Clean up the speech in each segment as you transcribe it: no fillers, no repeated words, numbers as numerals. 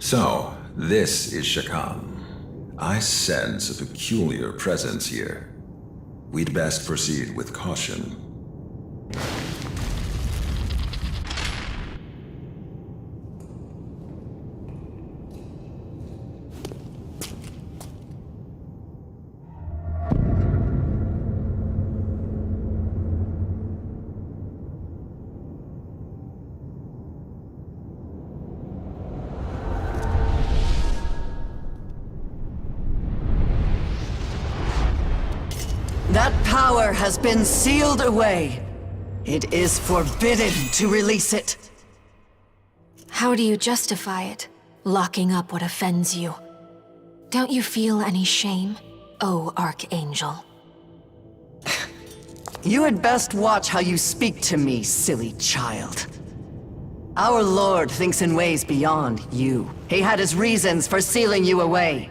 So, this is Shakan. I sense a peculiar presence here. We'd best proceed with caution. That power has been sealed away. It is forbidden to release it. How do you justify it? Locking up what offends you? Don't you feel any shame, oh Archangel? You had best watch how you speak to me, silly child. Our Lord thinks in ways beyond you. He had his reasons for sealing you away.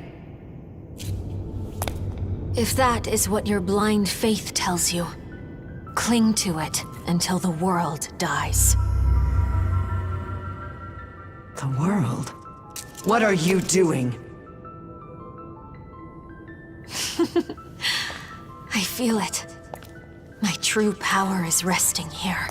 If that is what your blind faith tells you, cling to it until the world dies. The world? What are you doing? I feel it. My true power is resting here.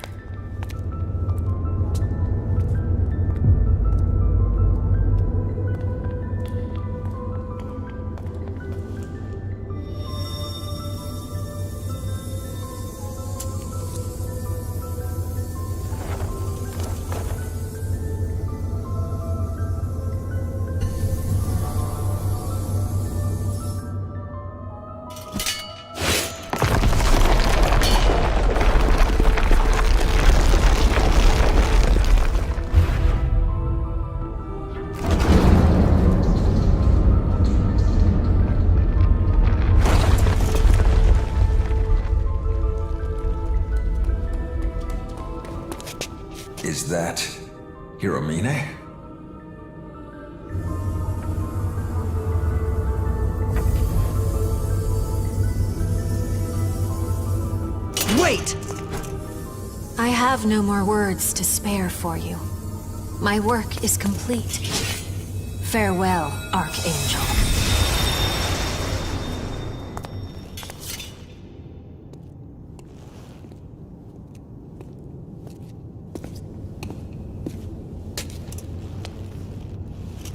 Is that Hiromine? Wait! I have no more words to spare for you. My work is complete. Farewell, Archangel.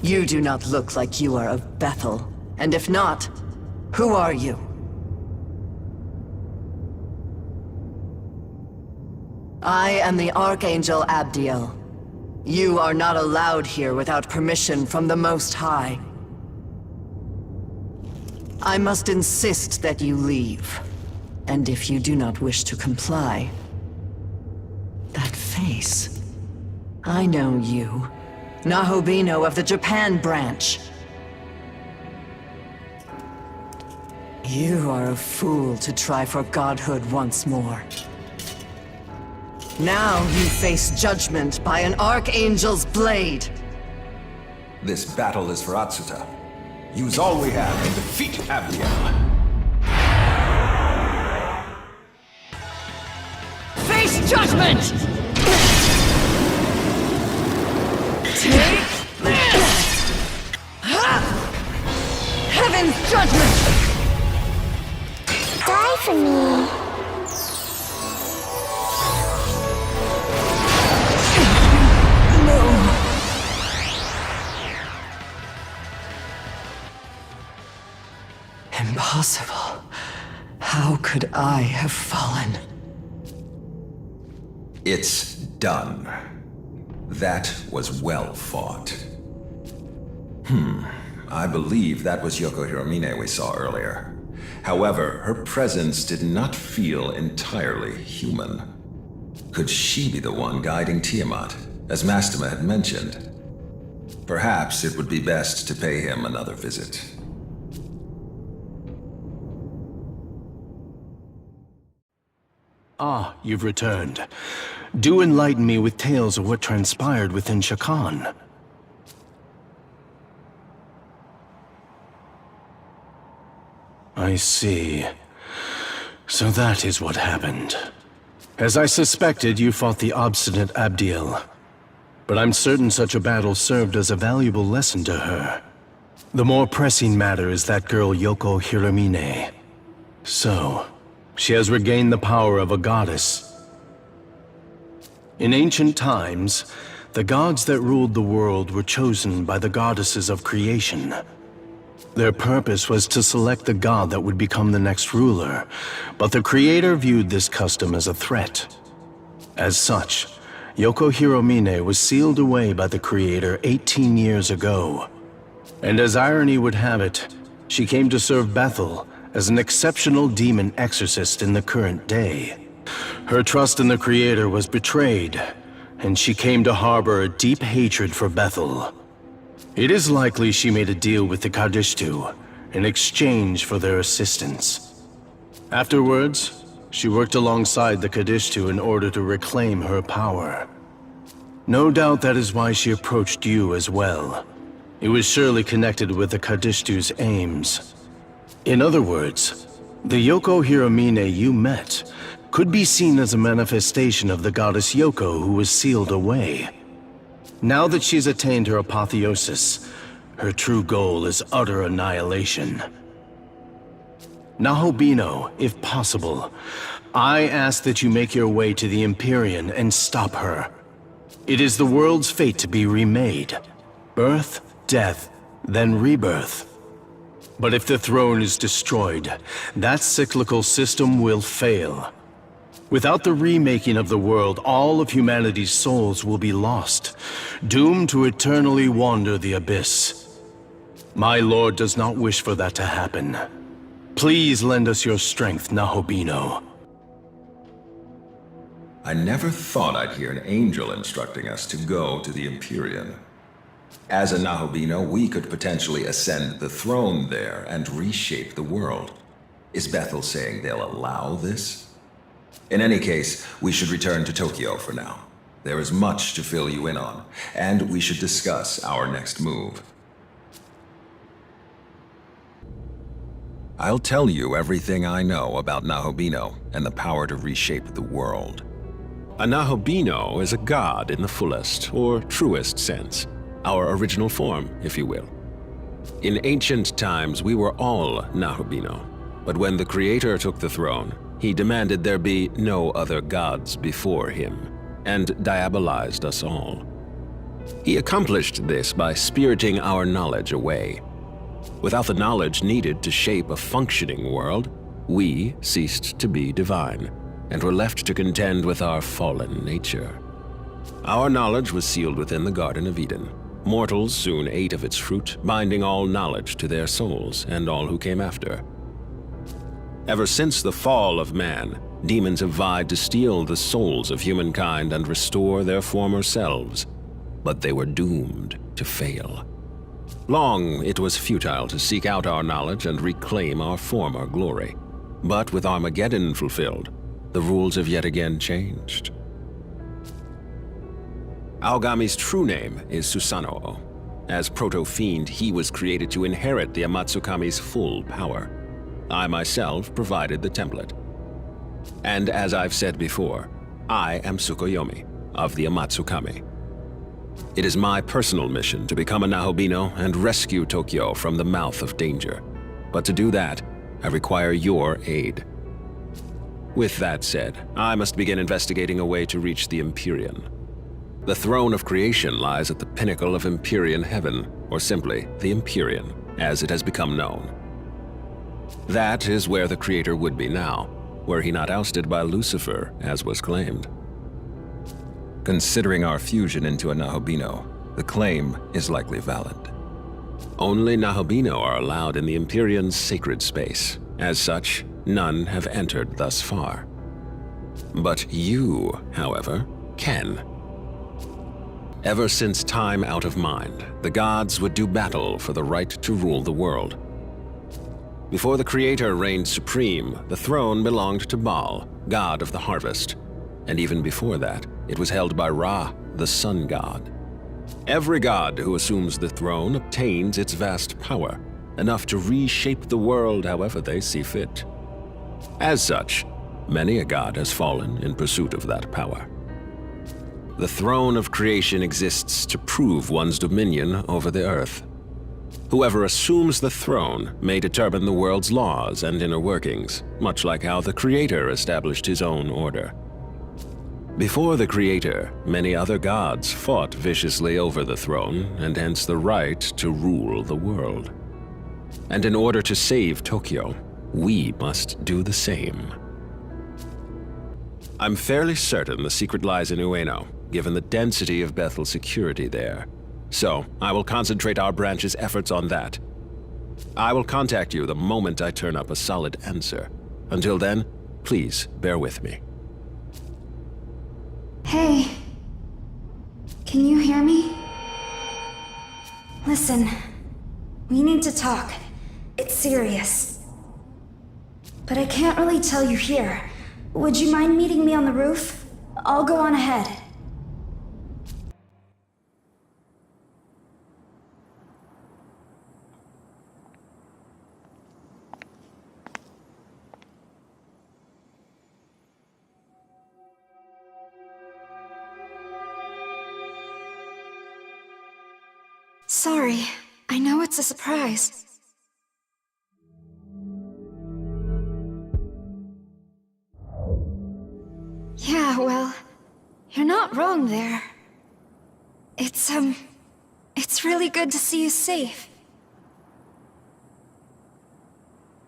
You do not look like you are of Bethel. And if not, who are you? I am the Archangel Abdiel. You are not allowed here without permission from the Most High. I must insist that you leave. And if you do not wish to comply... That face... I know you. Nahobino of the Japan branch. You are a fool to try for godhood once more. Now you face judgment by an Archangel's blade. This battle is for Atsuta. Use all we have and defeat Abdiel. Face judgment! Take this! Heaven's judgment! Die for me. Impossible. How could I have fallen? It's done. That was well fought. I believe that was Yoko Hiromine we saw earlier. However, her presence did not feel entirely human. Could she be the one guiding Tiamat, as Mastema had mentioned? Perhaps it would be best to pay him another visit. Ah, you've returned. Do enlighten me with tales of what transpired within Shakan. I see. So that is what happened. As I suspected, you fought the obstinate Abdiel. but I'm certain such a battle served as a valuable lesson to her. The more pressing matter is that girl Yoko Hiromine. So, she has regained the power of a goddess. In ancient times, the gods that ruled the world were chosen by the goddesses of creation. Their purpose was to select the god that would become the next ruler, but the creator viewed this custom as a threat. As such, Yoko Hiromine was sealed away by the creator 18 years ago. And as irony would have it, she came to serve Bethel as an exceptional demon exorcist in the current day. Her trust in the creator was betrayed, and she came to harbor a deep hatred for Bethel. It is likely she made a deal with the Kadishtu in exchange for their assistance. Afterwards, she worked alongside the Kadishtu in order to reclaim her power. No doubt that is why she approached you as well. It was surely connected with the Kadishtu's aims. In other words, the Yoko Hiromine you met could be seen as a manifestation of the goddess Yoko who was sealed away. Now that she's attained her apotheosis, her true goal is utter annihilation. Nahobino, if possible, I ask that you make your way to the Empyrean and stop her. It is the world's fate to be remade. Birth, death, then rebirth. But if the throne is destroyed, that cyclical system will fail. Without the remaking of the world, all of humanity's souls will be lost, doomed to eternally wander the abyss. My lord does not wish for that to happen. Please lend us your strength, Nahobino. I never thought I'd hear an angel instructing us to go to the Empyrean. As a Nahobino, we could potentially ascend the throne there and reshape the world. Is Bethel saying they'll allow this? In any case, we should return to Tokyo for now. There is much to fill you in on, and we should discuss our next move. I'll tell you everything I know about Nahobino and the power to reshape the world. A Nahobino is a god in the fullest, or truest sense. Our original form, if you will. In ancient times, we were all Nahobino, but when the Creator took the throne, he demanded there be no other gods before him, and diabolized us all. He accomplished this by spiriting our knowledge away. Without the knowledge needed to shape a functioning world, we ceased to be divine, and were left to contend with our fallen nature. Our knowledge was sealed within the Garden of Eden. Mortals soon ate of its fruit, binding all knowledge to their souls and all who came after. Ever since the fall of man, demons have vied to steal the souls of humankind and restore their former selves, but they were doomed to fail. Long it was futile to seek out our knowledge and reclaim our former glory. But with Armageddon fulfilled, the rules have yet again changed. Aogami's true name is Susanoo. As Proto-Fiend, he was created to inherit the Amatsukami's full power. I myself provided the template. And as I've said before, I am Tsukuyomi of the Amatsukami. It is my personal mission to become a Nahobino and rescue Tokyo from the mouth of danger. But to do that, I require your aid. With that said, I must begin investigating a way to reach the Empyrean. The throne of creation lies at the pinnacle of Empyrean heaven, or simply the Empyrean, as it has become known. That is where the Creator would be now, were he not ousted by Lucifer, as was claimed. Considering our fusion into a Nahobino, the claim is likely valid. Only Nahobino are allowed in the Empyrean's sacred space. As such, none have entered thus far. But you, however, can. Ever since time out of mind, the gods would do battle for the right to rule the world. Before the Creator reigned supreme, the throne belonged to Baal, god of the harvest. And even before that, it was held by Ra, the sun god. Every god who assumes the throne obtains its vast power, enough to reshape the world however they see fit. As such, many a god has fallen in pursuit of that power. The throne of creation exists to prove one's dominion over the earth. Whoever assumes the throne may determine the world's laws and inner workings, much like how the Creator established his own order. Before the Creator, many other gods fought viciously over the throne, and hence the right to rule the world. And in order to save Tokyo, we must do the same. I'm fairly certain the secret lies in Ueno, given the density of Bethel's security there. So, I will concentrate our branch's efforts on that. I will contact you the moment I turn up a solid answer. Until then, please bear with me. Hey. Can you hear me? Listen, we need to talk. It's serious. But I can't really tell you here. Would you mind meeting me on the roof? I'll go on ahead. Sorry, I know it's a surprise. Yeah, well, you're not wrong there. It's really good to see you safe.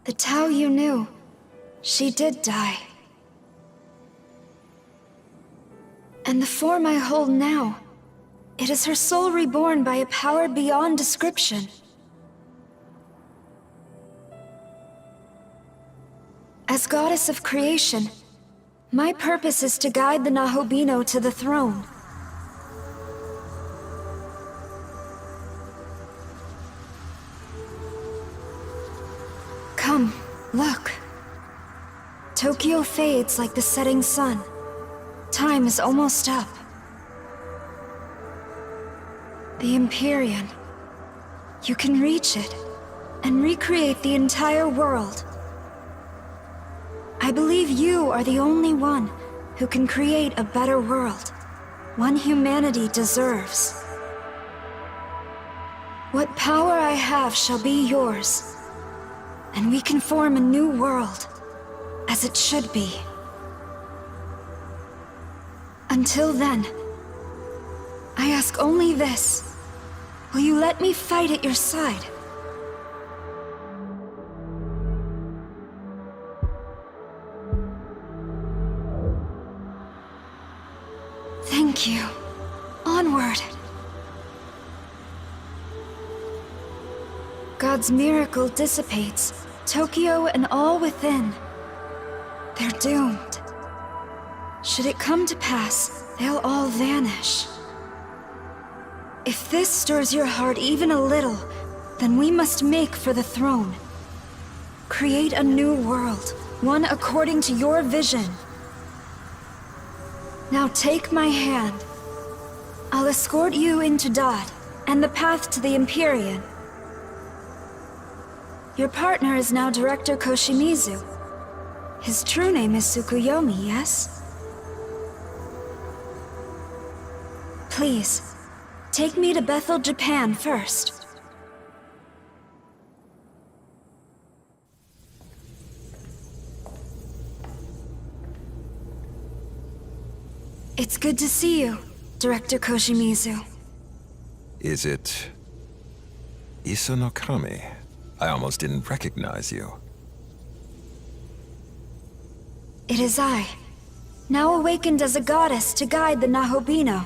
The Tao you knew, she did die. And the form I hold now, it is her soul reborn by a power beyond description. As goddess of creation, my purpose is to guide the Nahobino to the throne. Come, look. Tokyo fades like the setting sun. Time is almost up. The Empyrean. You can reach it and recreate the entire world. I believe you are the only one who can create a better world, one humanity deserves. What power I have shall be yours, and we can form a new world, as it should be. Until then, I ask only this. Will you let me fight at your side? Thank you. Onward. God's miracle dissipates Tokyo and all within. They're doomed. Should it come to pass, they'll all vanish. If this stirs your heart even a little, then we must make for the throne. Create a new world, one according to your vision. Now take my hand. I'll escort you into Dot and the path to the Empyrean. Your partner is now Director Koshimizu. His true name is Tsukuyomi, yes? Please, take me to Bethel, Japan first. It's good to see you, Director Koshimizu. Is it Isunokami? I almost didn't recognize you. It is I, now awakened as a goddess to guide the Nahobino.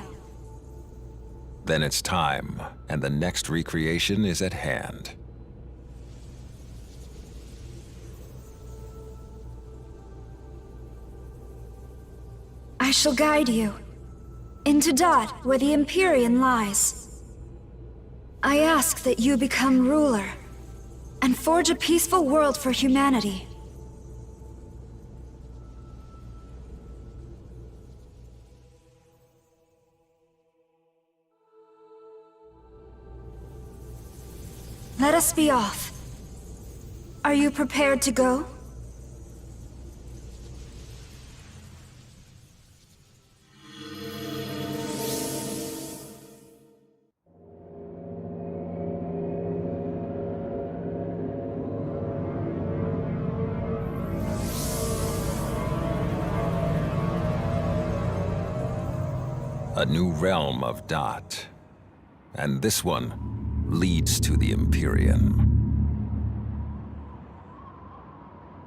Then it's time, and the next recreation is at hand. I shall guide you into Dot, where the Empyrean lies. I ask that you become ruler and forge a peaceful world for humanity. Let us be off. Are you prepared to go? A new realm of Dot. And this one leads to the Empyrean.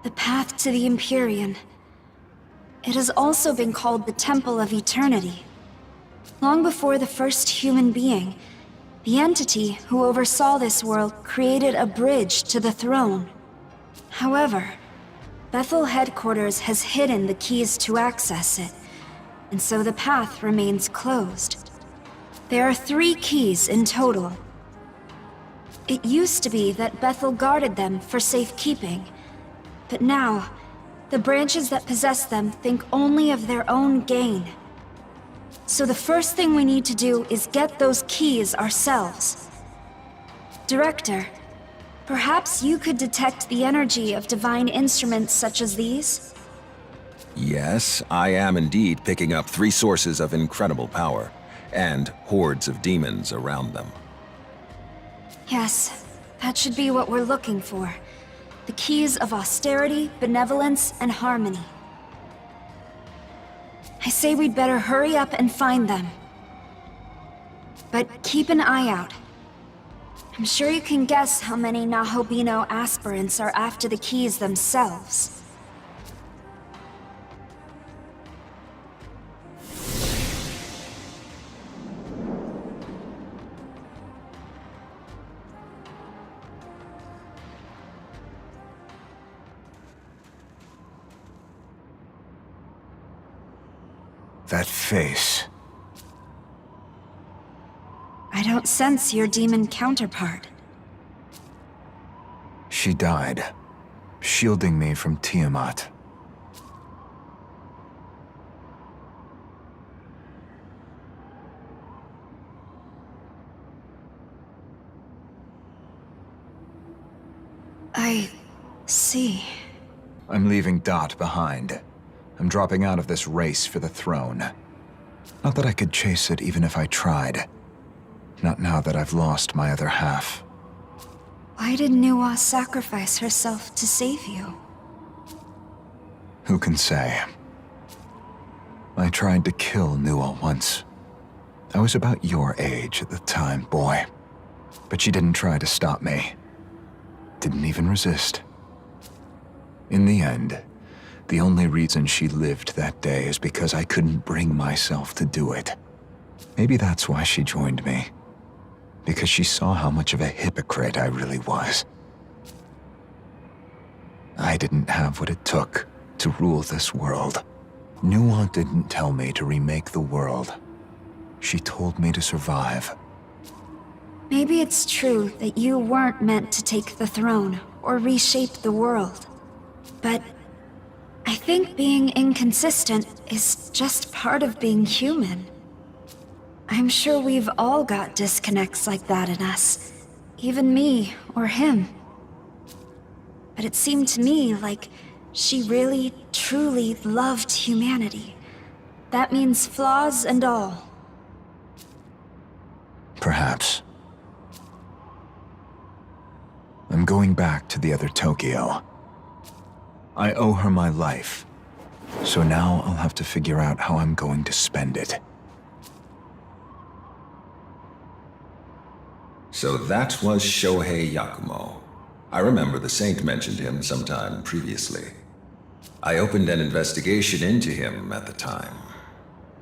The path to the Empyrean. It has also been called the Temple of Eternity. Long before the first human being, the entity who oversaw this world created a bridge to the throne. However, Bethel headquarters has hidden the keys to access it, and so the path remains closed. There are 3 keys in total. It used to be that Bethel guarded them for safekeeping, but now, the branches that possess them think only of their own gain. So the first thing we need to do is get those keys ourselves. Director, perhaps you could detect the energy of divine instruments such as these? Yes, I am indeed picking up 3 sources of incredible power, and hordes of demons around them. Yes, that should be what we're looking for. The keys of austerity, benevolence, and harmony. I say we'd better hurry up and find them. But keep an eye out. I'm sure you can guess how many Nahobino aspirants are after the keys themselves. That face. I don't sense your demon counterpart. She died, shielding me from Tiamat. I see. I'm leaving Dot behind. I'm dropping out of this race for the throne. Not that I could chase it even if I tried. Not now that I've lost my other half. Why did Nuwa sacrifice herself to save you? Who can say? I tried to kill Nuwa once. I was about your age at the time, boy. But she didn't try to stop me. Didn't even resist. In the end, the only reason she lived that day is because I couldn't bring myself to do it. Maybe that's why she joined me. Because she saw how much of a hypocrite I really was. I didn't have what it took to rule this world. Nuwa didn't tell me to remake the world. She told me to survive. Maybe it's true that you weren't meant to take the throne or reshape the world. But I think being inconsistent is just part of being human. I'm sure we've all got disconnects like that in us. Even me or him. But it seemed to me like she really, truly loved humanity. That means flaws and all. Perhaps. I'm going back to the other Tokyo. I owe her my life, so now I'll have to figure out how I'm going to spend it. So that was Shohei Yakumo. I remember the Saint mentioned him sometime previously. I opened an investigation into him at the time,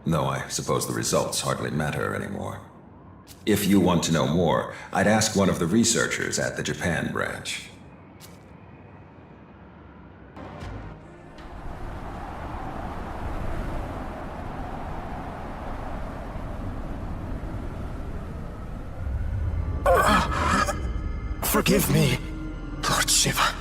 though I suppose the results hardly matter anymore. If you want to know more, I'd ask one of the researchers at the Japan branch. Forgive me, Lord Shiva.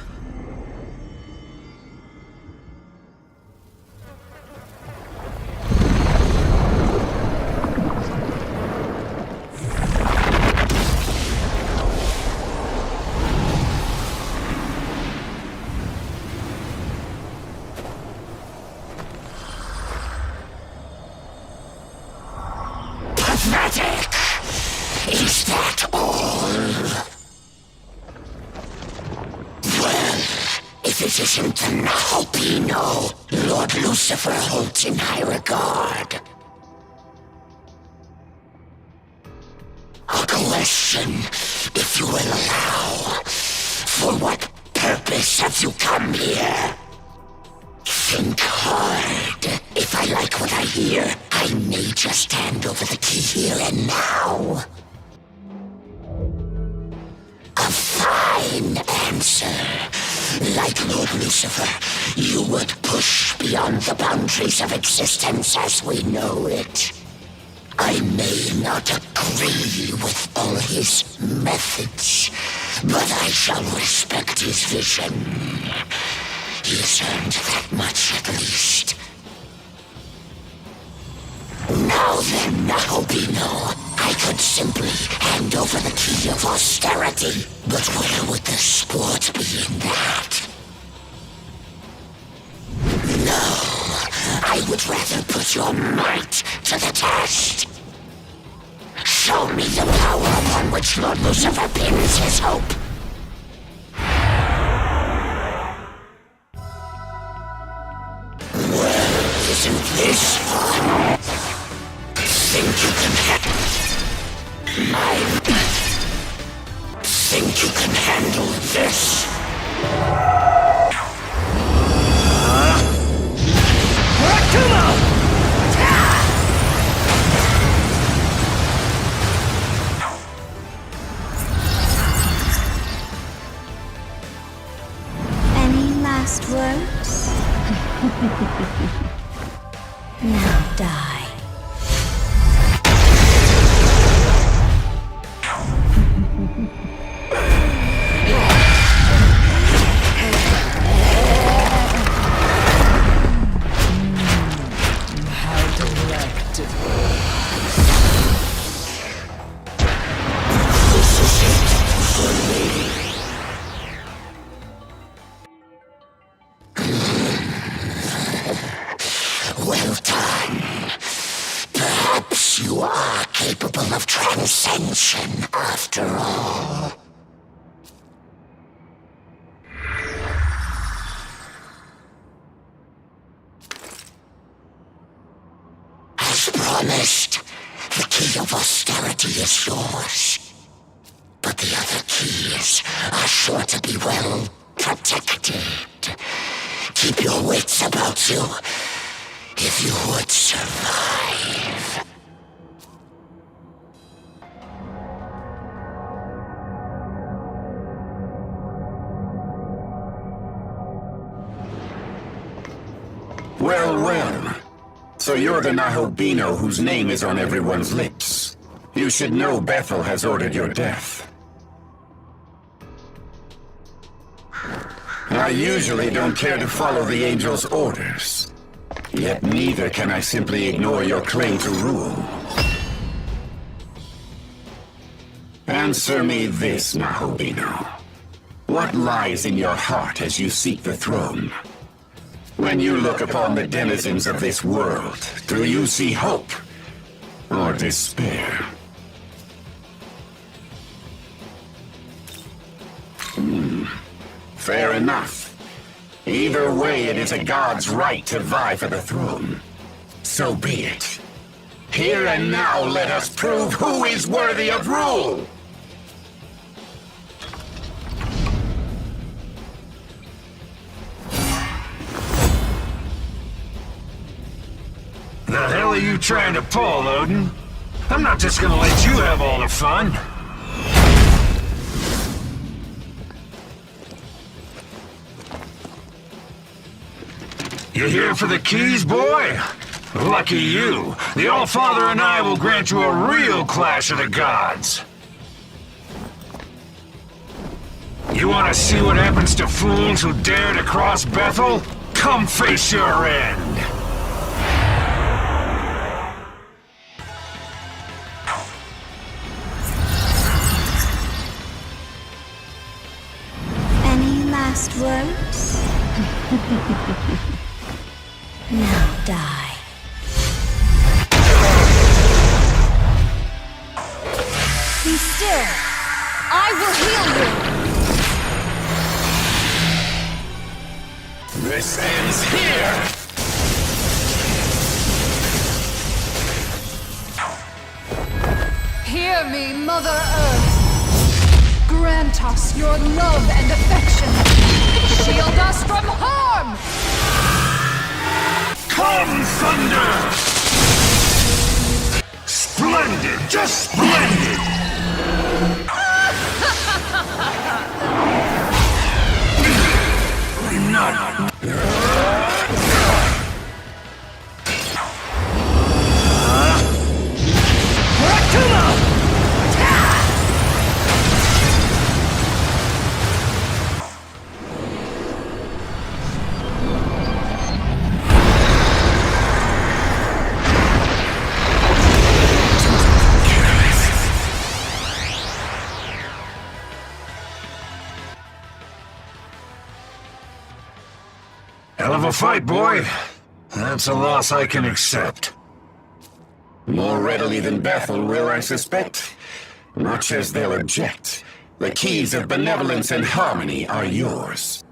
Pathetic! Is that all? If it isn't the Nahobino, Lord Lucifer holds in high regard. question, if you will allow. For what purpose have you come here? Think hard. If I like what I hear, I may just hand over the key here and now. A fine answer. Like Lord Lucifer, you would push beyond the boundaries of existence as we know it. I may not agree with all his methods, but I shall respect his vision. He has earned that much at least. Now then, Nahobino, I could simply hand over the key of austerity, but where would the sport be in that? No, I would rather put your might to the test. Show me the power upon which Lord Lucifer pins his hope. Well, isn't this fun? Think you can think you can handle this? Any last words? Now die. Well done. Perhaps you are capable of transcension after all. As promised, the key of austerity is yours. But the other keys are sure to be well protected. Keep your wits about you if you would survive. Well, well. So you're the Nahobino whose name is on everyone's lips. You should know Bethel has ordered your death. I usually don't care to follow the Angel's orders. Yet neither can I simply ignore your claim to rule. Answer me this, Nahobino. What lies in your heart as you seek the throne? When you look upon the denizens of this world, do you see hope or despair? Fair enough. Either way, it is a god's right to vie for the throne. So be it. Here and now, let us prove who is worthy of rule! The hell are you trying to pull, Odin? I'm not just gonna let you have all the fun. You here for the keys, boy? Lucky you. The Allfather and I will grant you a real clash of the gods. You want to see what happens to fools who dare to cross Bethel? Come face your end. Any last words? Now die. Be still. I will heal you. This ends here! Here Hear me, Mother Earth. Grant us your love and affection. Shield us from harm! Come, Thunder! Splendid! Just splendid! Not... Hell of a fight, boy. That's a loss I can accept. More readily than Bethel will, I suspect. Much as they'll object, the keys of benevolence and harmony are yours.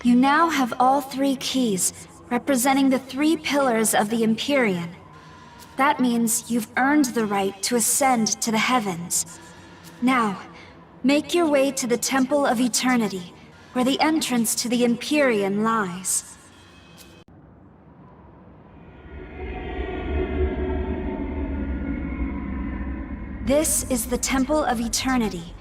You now have all 3 keys, representing the 3 pillars of the Empyrean. That means you've earned the right to ascend to the heavens. Now, make your way to the Temple of Eternity, where the entrance to the Empyrean lies. This is the Temple of Eternity.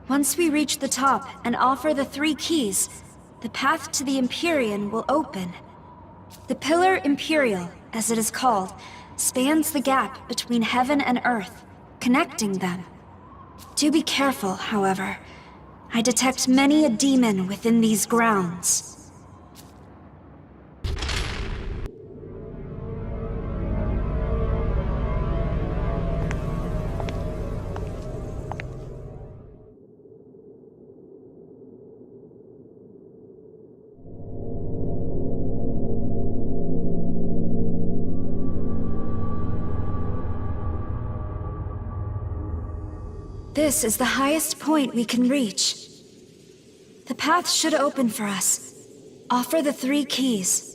Once we reach the top and offer the 3 keys, the path to the Empyrean will open. The Pillar Imperial, as it is called, spans the gap between heaven and earth, connecting them. Do be careful, however. I detect many a demon within these grounds. This is the highest point we can reach. The path should open for us. Offer the 3 keys.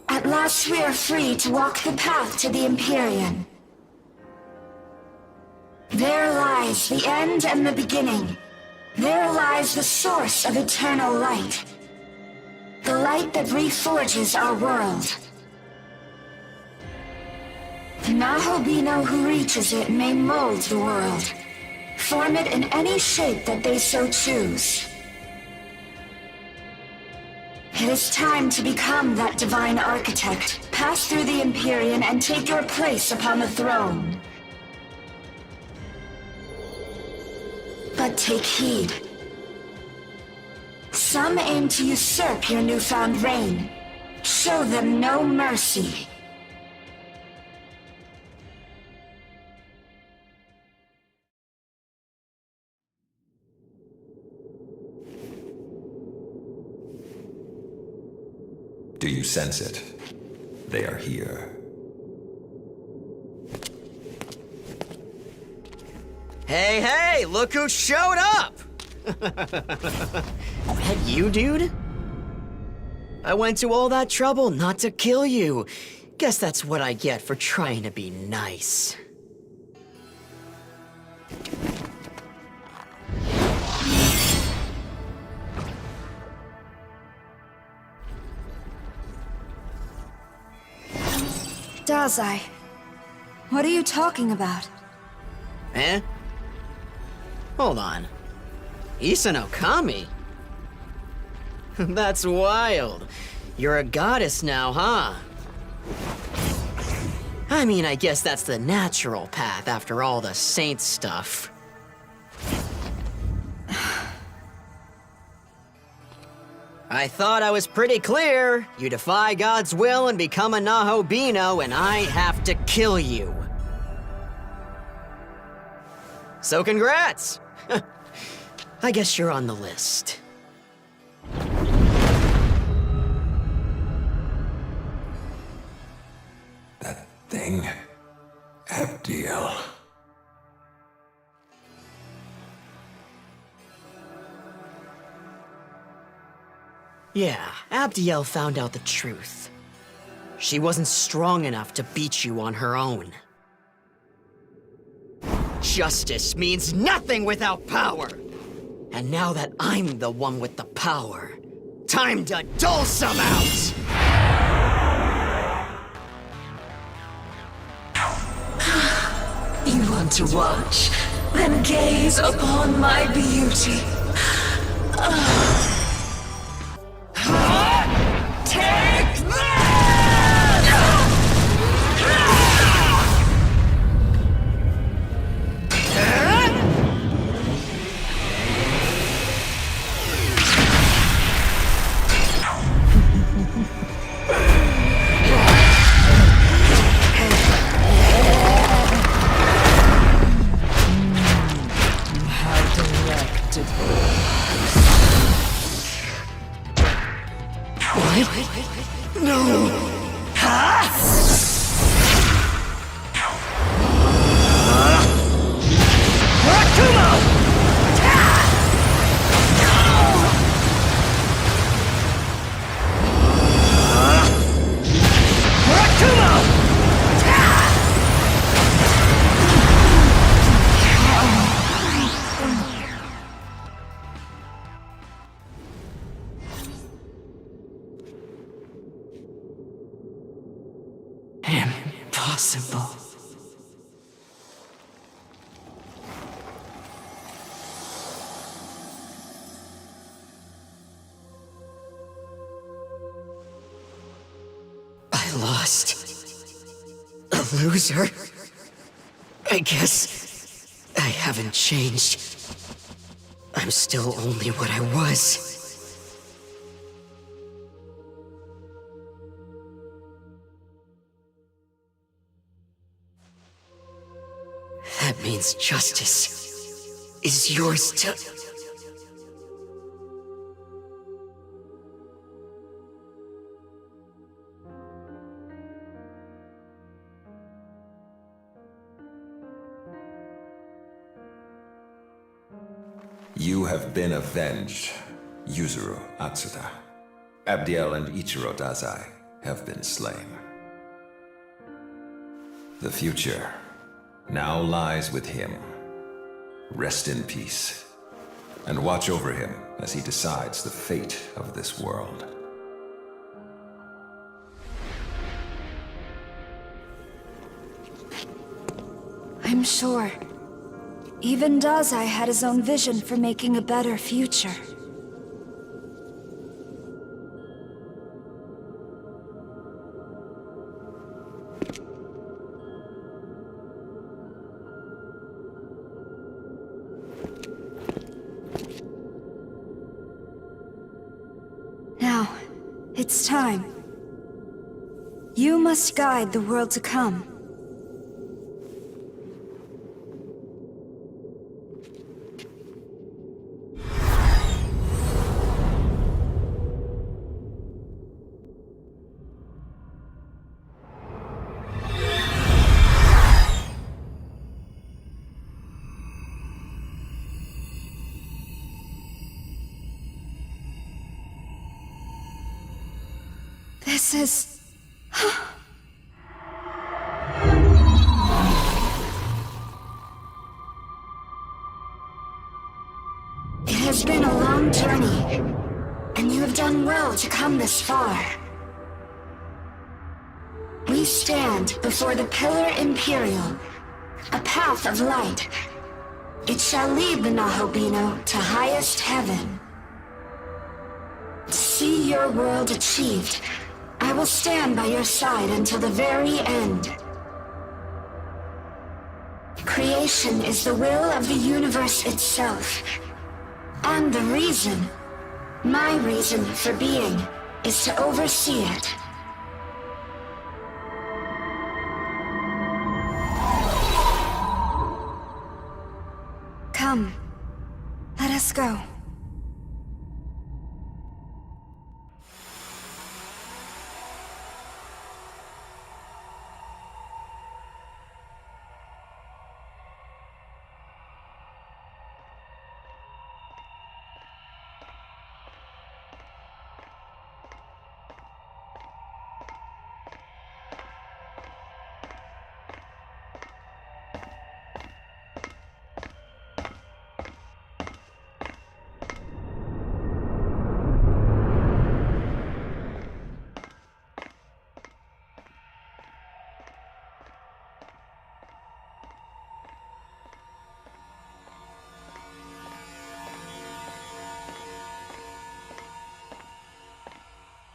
At last we are free to walk the path to the Empyrean. There lies the end and the beginning. There lies the source of eternal light. The light that reforges our world. The Nahobino who reaches it may mold the world. Form it in any shape that they so choose. It is time to become that divine architect, pass through the Empyrean and take your place upon the throne. But take heed. Some aim to usurp your newfound reign. Show them no mercy. Do you sense it? They are here. Hey, hey! Look who showed up! That you, dude? I went to all that trouble not to kill you. Guess that's what I get for trying to be nice. Dazai, what are you talking about? Eh? Hold on. Isanokami? That's wild. You're a goddess now, huh? I mean, I guess that's the natural path after all the saint stuff. I thought I was pretty clear. You defy God's will and become a Nahobino, and I have to kill you. So congrats! I guess you're on the list. That thing. Abdiel. Yeah, Abdiel found out the truth. She wasn't strong enough to beat you on her own. Justice means nothing without power! And now that I'm the one with the power, time to dole some out! You want to watch? Then gaze upon my beauty. Take Impossible. I lost. A loser? I guess I haven't changed. I'm still only what I was. That means justice is yours to... You have been avenged, Yuzuru Atsuta. Abdiel and Ichiro Dazai have been slain. The future now lies with him. Rest in peace, and watch over him as he decides the fate of this world. I'm sure. Even Dazai had his own vision for making a better future. Now, it's time. You must guide the world to come. This is... It has been a long journey, and you have done well to come this far. We stand before the Pillar Imperial, a path of light. It shall lead the Nahobino to highest heaven. To see your world achieved, I will stand by your side until the very end. Creation is the will of the universe itself. And the reason, my reason for being, is to oversee it. Come, let us go.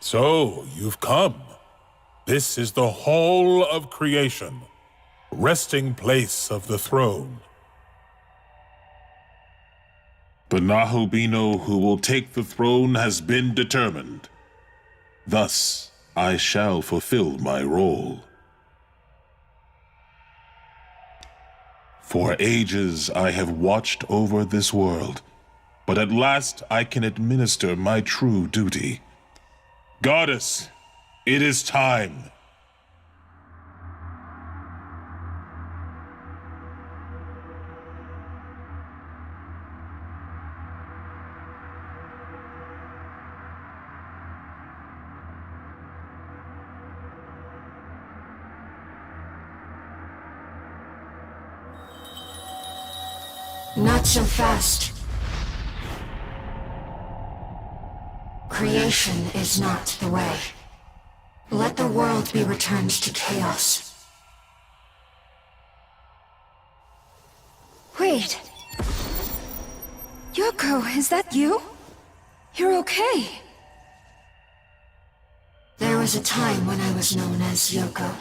So, you've come. This is the Hall of Creation, resting place of the throne. The Nahobino who will take the throne has been determined. Thus, I shall fulfill my role. For ages I have watched over this world, but at last I can administer my true duty. Goddess, it is time. Not so fast. Creation is not the way. Let the world be returned to chaos. Wait. Yoko, is that you? You're okay. There was a time when I was known as Yoko.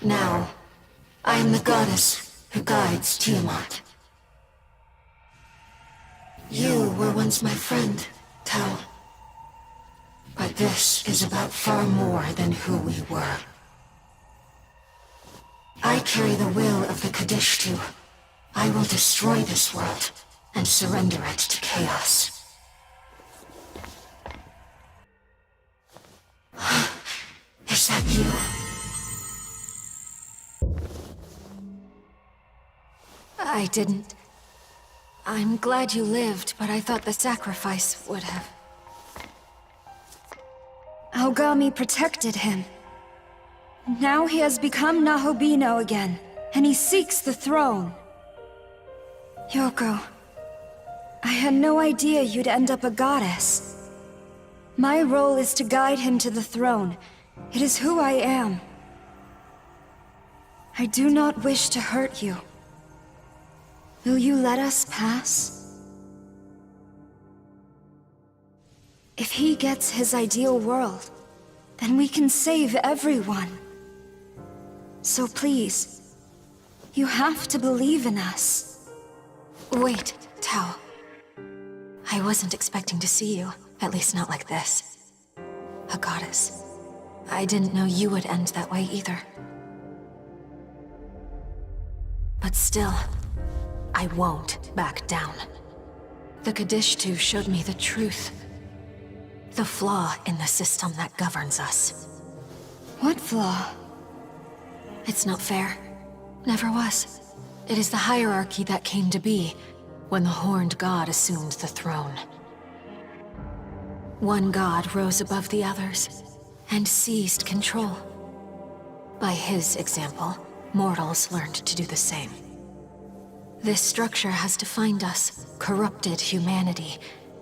Now, I am the goddess who guides Tiamat. You were once my friend, Tao. But this is about far more than who we were. I carry the will of the Kadishtu. I will destroy this world and surrender it to chaos. Is that you? I didn't. I'm glad you lived, but I thought the sacrifice would have. Aogami protected him. Now he has become Nahobino again, and he seeks the throne. Yoko, I had no idea you'd end up a goddess. My role is to guide him to the throne. It is who I am. I do not wish to hurt you. Will you let us pass? If he gets his ideal world, then we can save everyone. So please, you have to believe in us. Wait, Tao. I wasn't expecting to see you, at least not like this. A goddess. I didn't know you would end that way either. But still, I won't back down. The Kadishtu showed me the truth. The flaw in the system that governs us. What flaw? It's not fair. Never was. It is the hierarchy that came to be when the Horned God assumed the throne. One god rose above the others and seized control. By his example, mortals learned to do the same. This structure has defined us, corrupted humanity.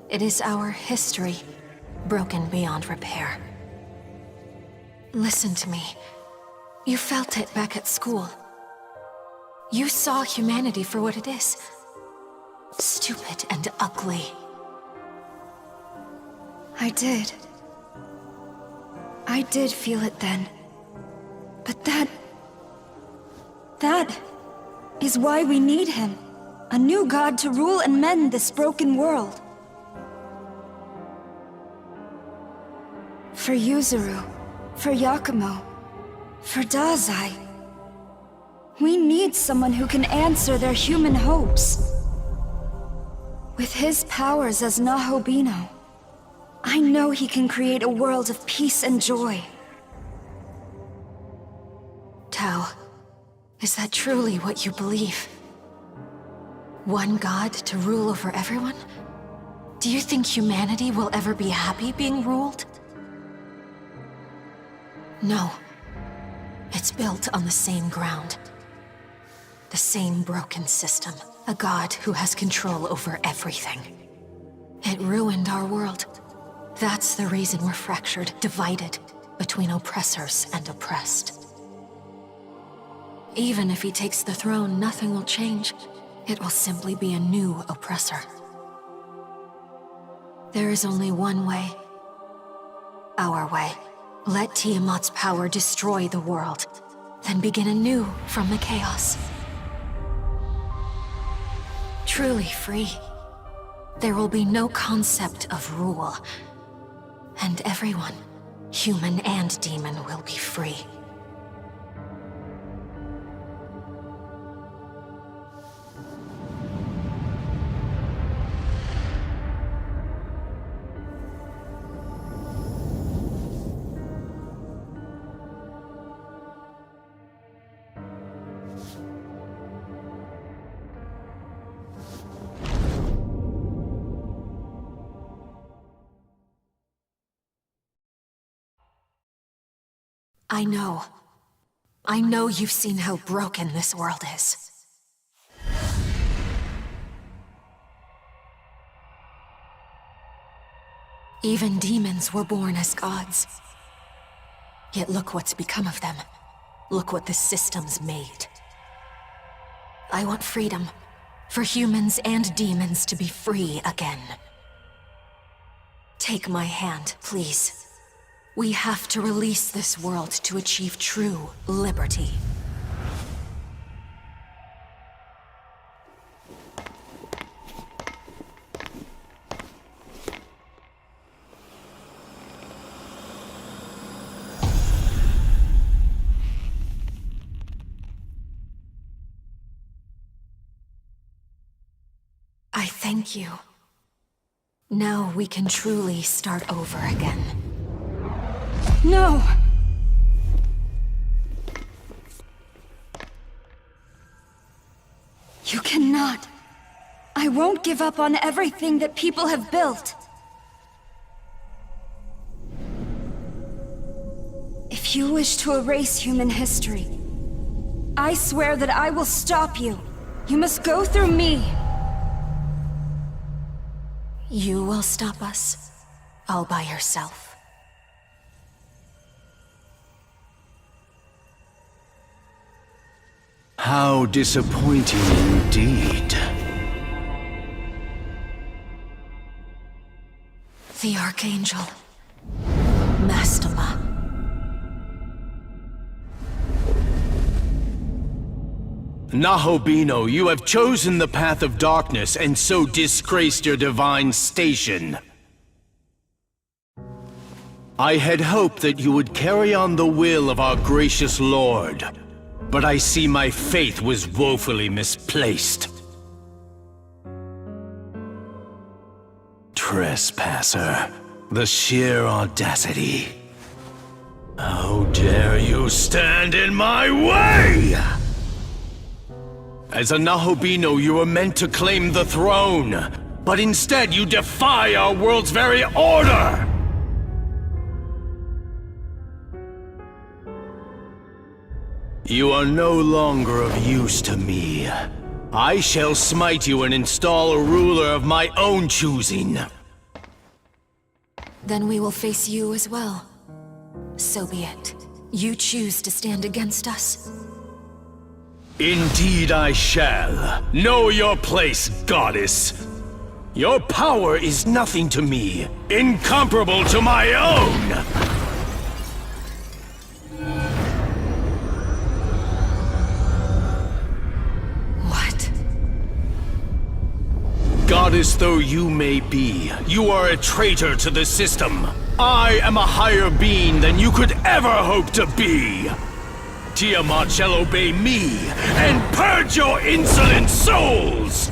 It is our history, broken beyond repair. Listen to me. You felt it back at school. You saw humanity for what it is. Stupid and ugly. I did. I did feel it then. But that is why we need him. A new god to rule and mend this broken world. For Yuzuru, for Yakumo, for Dazai. We need someone who can answer their human hopes. With his powers as Nahobino, I know he can create a world of peace and joy. Tao, is that truly what you believe? One god to rule over everyone? Do you think humanity will ever be happy being ruled? No. It's built on the same ground. The same broken system. A god who has control over everything. It ruined our world. That's the reason we're fractured, divided between oppressors and oppressed. Even if he takes the throne, nothing will change. It will simply be a new oppressor. There is only one way. Our way. Let Tiamat's power destroy the world, then begin anew from the chaos. Truly free. There will be no concept of rule. And everyone, human and demon, will be free. I know you've seen how broken this world is. Even demons were born as gods. Yet look what's become of them. Look what the system's made. I want freedom. For humans and demons to be free again. Take my hand, please. We have to release this world to achieve true liberty. I thank you. Now we can truly start over again. No! You cannot. I won't give up on everything that people have built. If you wish to erase human history, I swear that I will stop you. You must go through me. You will stop us, all by yourself. How disappointing indeed. The Archangel. Mastema. Nahobino, you have chosen the path of darkness and so disgraced your divine station. I had hoped that you would carry on the will of our gracious Lord, but I see my faith was woefully misplaced. Trespasser, the sheer audacity. How dare you stand in my way! As a Nahobino, you were meant to claim the throne, but instead you defy our world's very order! You are no longer of use to me. I shall smite you and install a ruler of my own choosing. Then we will face you as well. So be it. You choose to stand against us. Indeed I shall. Know your place, goddess. Your power is nothing to me, incomparable to my own! What? Goddess though you may be, you are a traitor to the system. I am a higher being than you could ever hope to be. Tiamat shall obey me, and purge your insolent souls!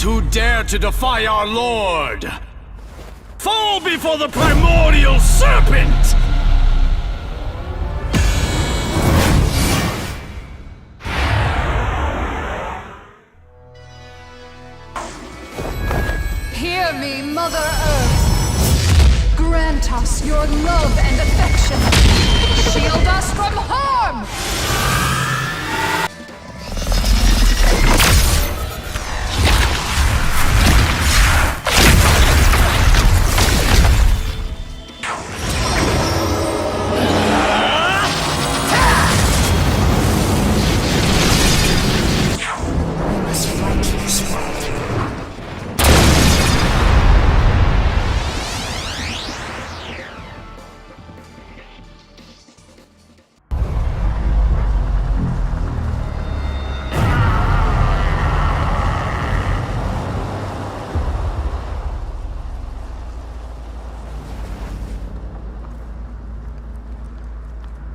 Who dare to defy our Lord! Fall before the primordial serpent! Hear me, Mother Earth. Grant us your love and affection. Shield us from harm!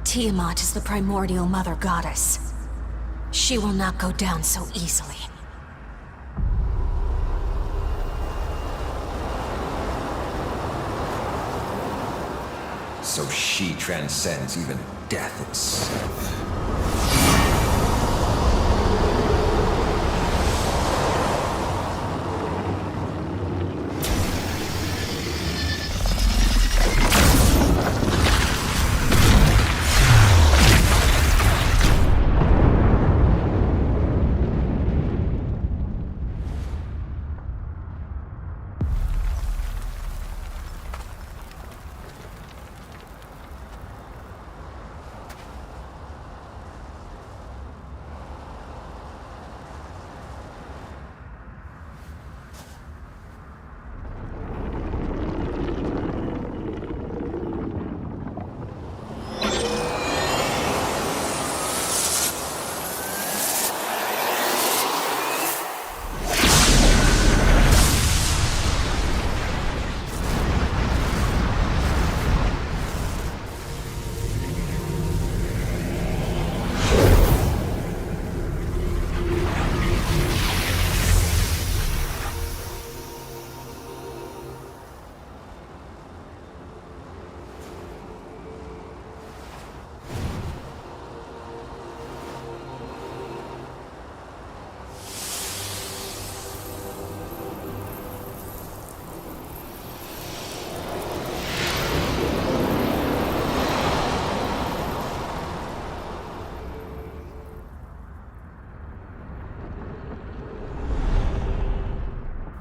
Tiamat is the primordial mother goddess. She will not go down so easily. So she transcends even death itself.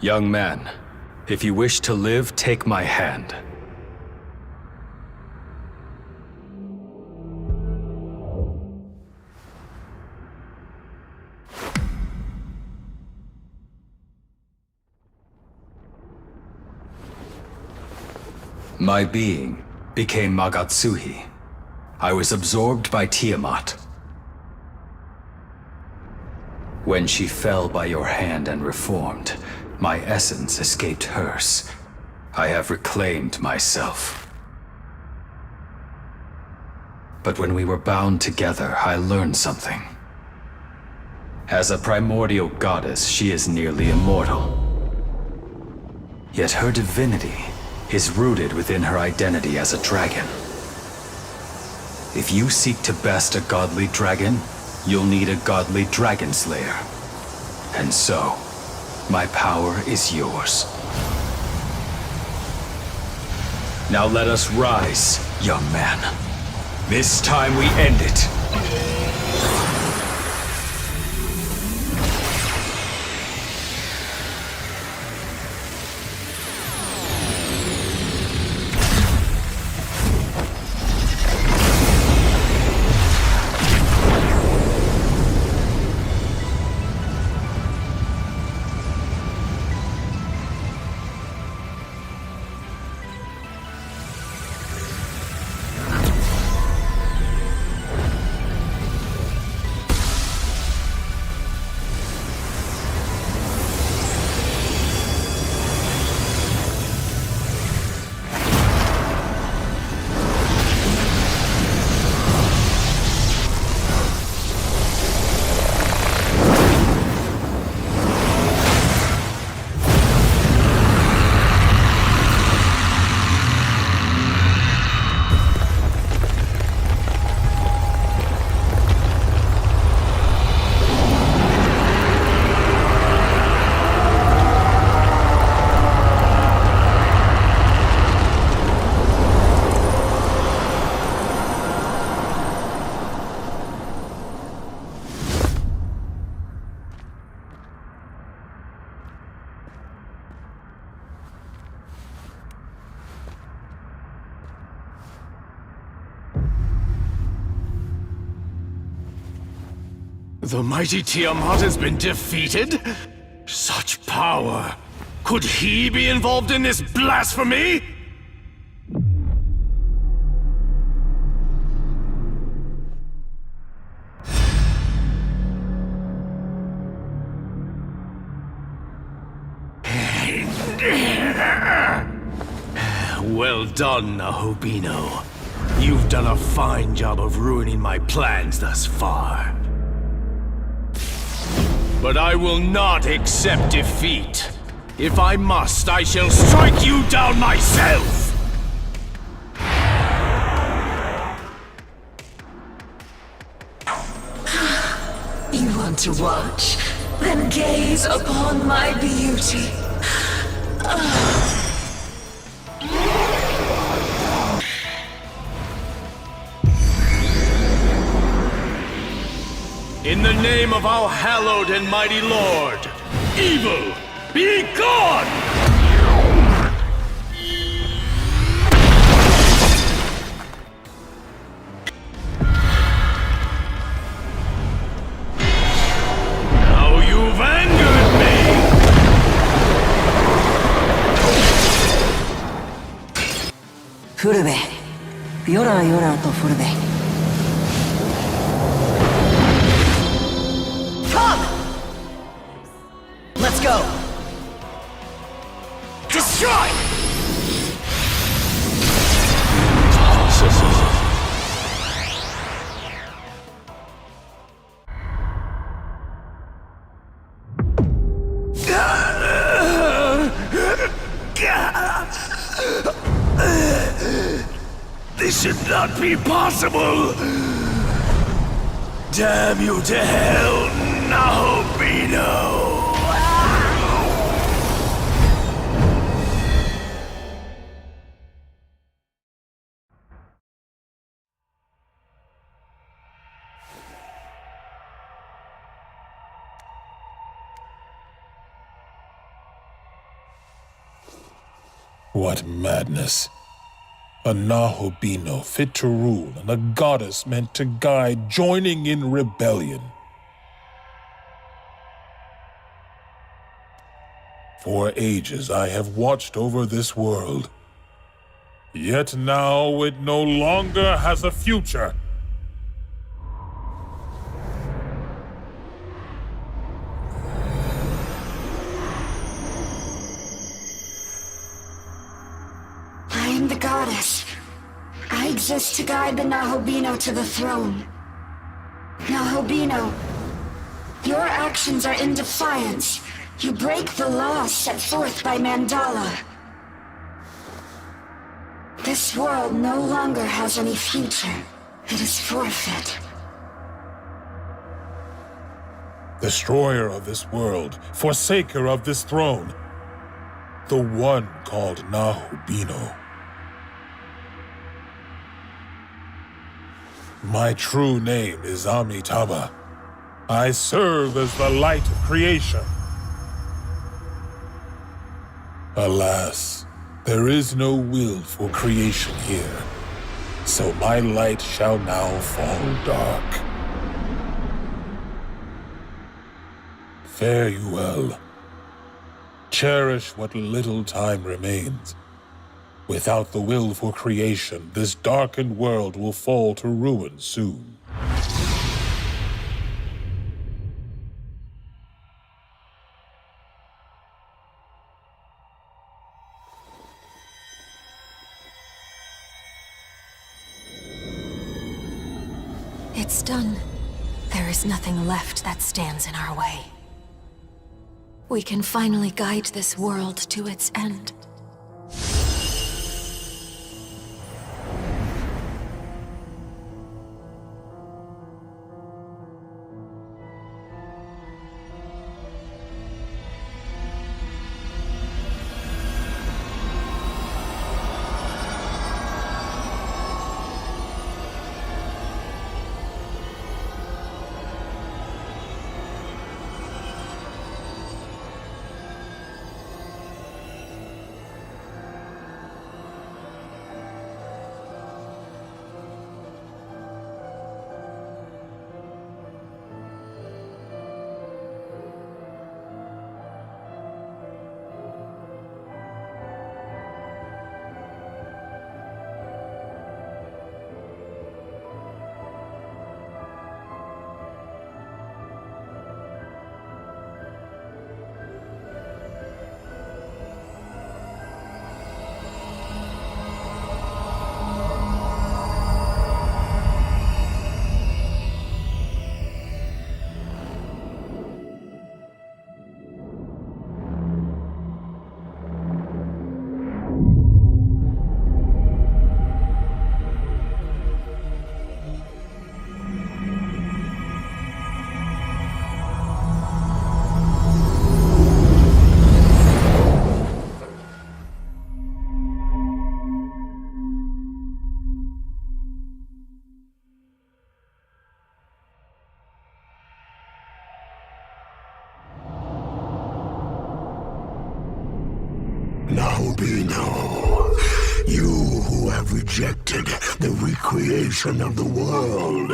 Young man, if you wish to live, take my hand. My being became Magatsuhi. I was absorbed by Tiamat. When she fell by your hand and reformed, my essence escaped hers. I have reclaimed myself. But when we were bound together, I learned something. As a primordial goddess, she is nearly immortal. Yet her divinity is rooted within her identity as a dragon. If you seek to best a godly dragon, you'll need a godly dragon slayer. And so, My power is yours. Now let us rise, young man. This time we end it. The mighty Tiamat has been defeated? Such power! Could he be involved in this blasphemy? Well done, Nahobino. You've done a fine job of ruining my plans thus far. But I will not accept defeat. If I must, I shall strike you down myself! You want to watch? Then gaze upon my beauty. In the name of our hallowed and mighty Lord, evil, be gone! Now you've angered me! Furube. Yora yora to furube. Let's go! Destroy! This should not be possible! Damn you to hell, Nahobino! What madness. A Nahobino fit to rule and a goddess meant to guide, joining in rebellion. For ages I have watched over this world. Yet now it no longer has a future. I am the goddess. I exist to guide the Nahobino to the throne. Nahobino, your actions are in defiance. You break the laws set forth by Mandala. This world no longer has any future. It is forfeit. Destroyer of this world, forsaker of this throne. The one called Nahubino. My true name is Amitabha. I serve as the light of creation. Alas, there is no will for creation here, so my light shall now fall dark. Fare you well. Cherish what little time remains. Without the will for creation, this darkened world will fall to ruin soon. It's done. There is nothing left that stands in our way. We can finally guide this world to its end. Nahubino, you who have rejected the recreation of the world,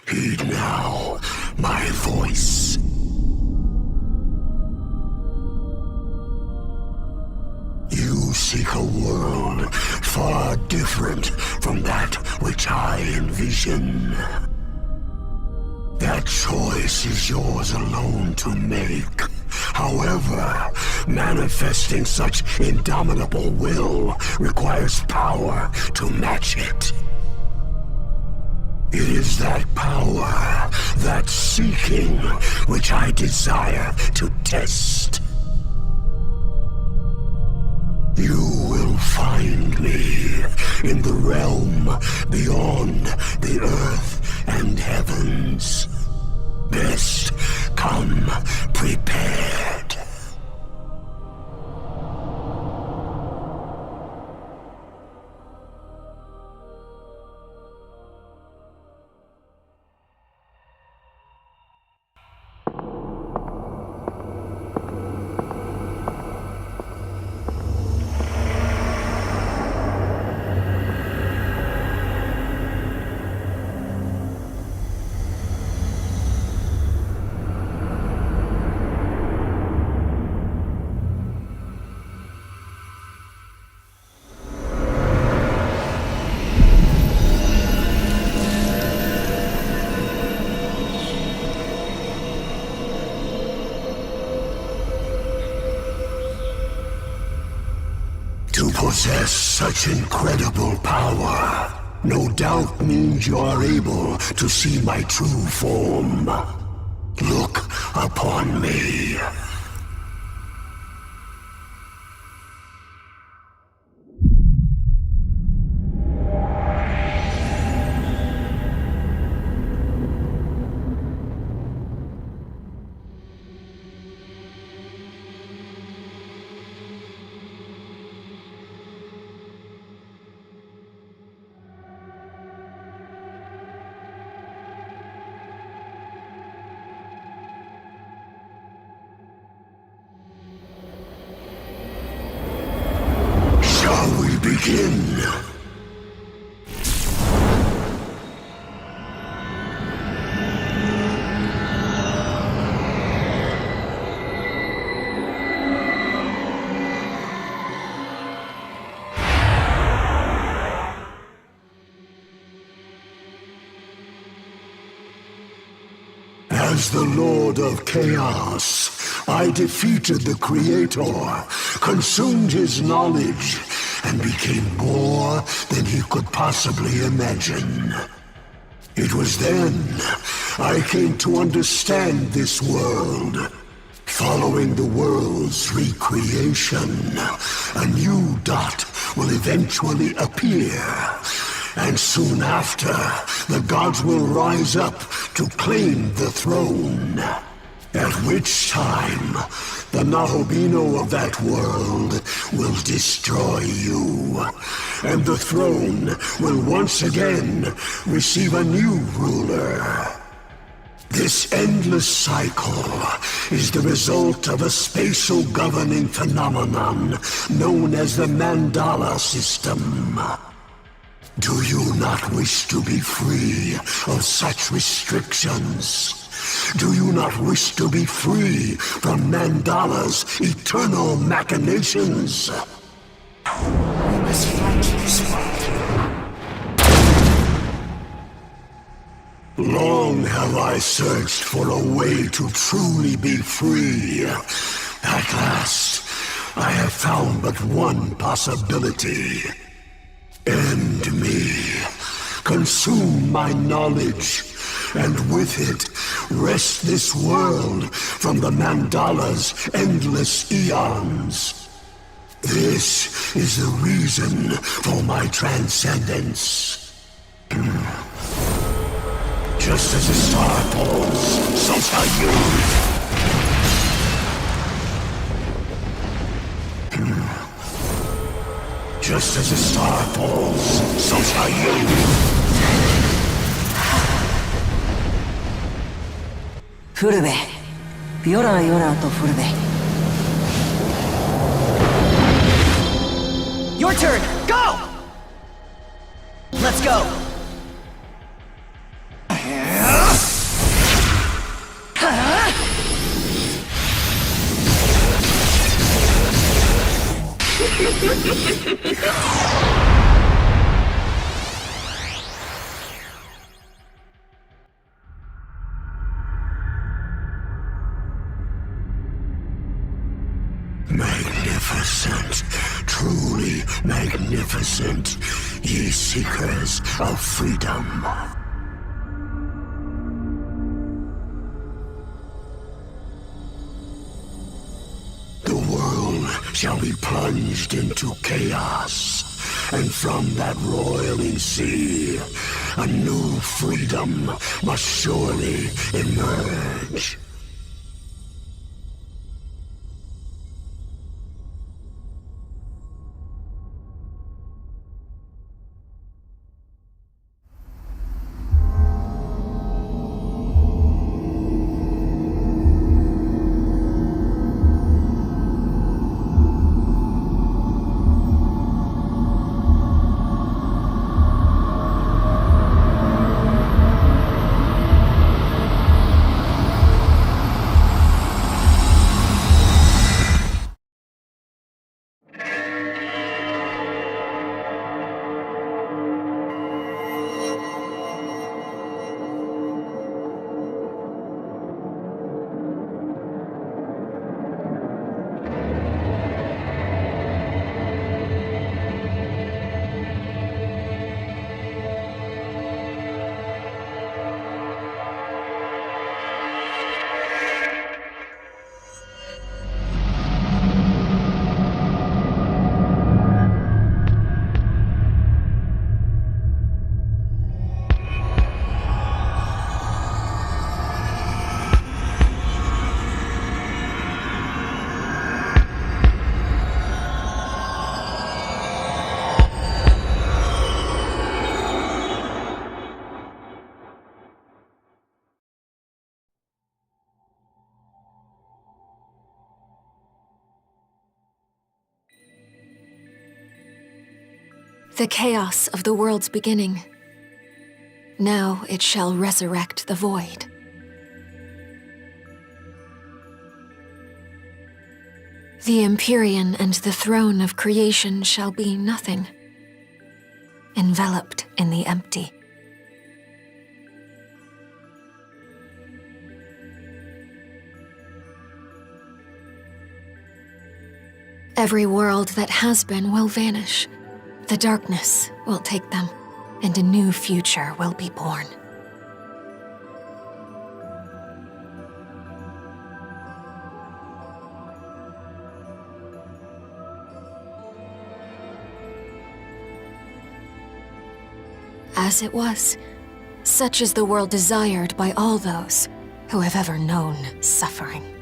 heed now my voice. You seek a world far different from that which I envision. That choice is yours alone to make. However, manifesting such indomitable will requires power to match it. It is that power, that seeking, which I desire to test. You will find me in the realm beyond the earth and heavens. Best come prepared. To possess such incredible power, no doubt means you are able to see my true form. Look upon me. Begin. As the Lord of Chaos, I defeated the Creator, consumed his knowledge, and became more than he could possibly imagine. It was then I came to understand this world. Following the world's recreation, a new dot will eventually appear. And soon after, the gods will rise up to claim the throne. At which time, the Nahobino of that world will destroy you. And the throne will once again receive a new ruler. This endless cycle is the result of a spatial governing phenomenon known as the Mandala system. Do you not wish to be free of such restrictions? Do you not wish to be free from Mandala's eternal machinations? We must fight this world. Long have I searched for a way to truly be free. At last, I have found but one possibility. End me. Consume my knowledge, and with it, wrest this world from the Mandala's endless eons. This is the reason for my transcendence. Just as a star falls, so shall you. Just as a star falls, so shall you. Furube. Yora yora to Furube. Your turn! Go! Let's go! Magnificent, truly magnificent, ye seekers of freedom. The world shall be plunged into chaos, and from that roiling sea, a new freedom must surely emerge. the chaos of the world's beginning. Now it shall resurrect the void. The Empyrean and the throne of creation shall be nothing, enveloped in the empty. Every world that has been will vanish. The darkness will take them, and a new future will be born. As it was, such is the world desired by all those who have ever known suffering.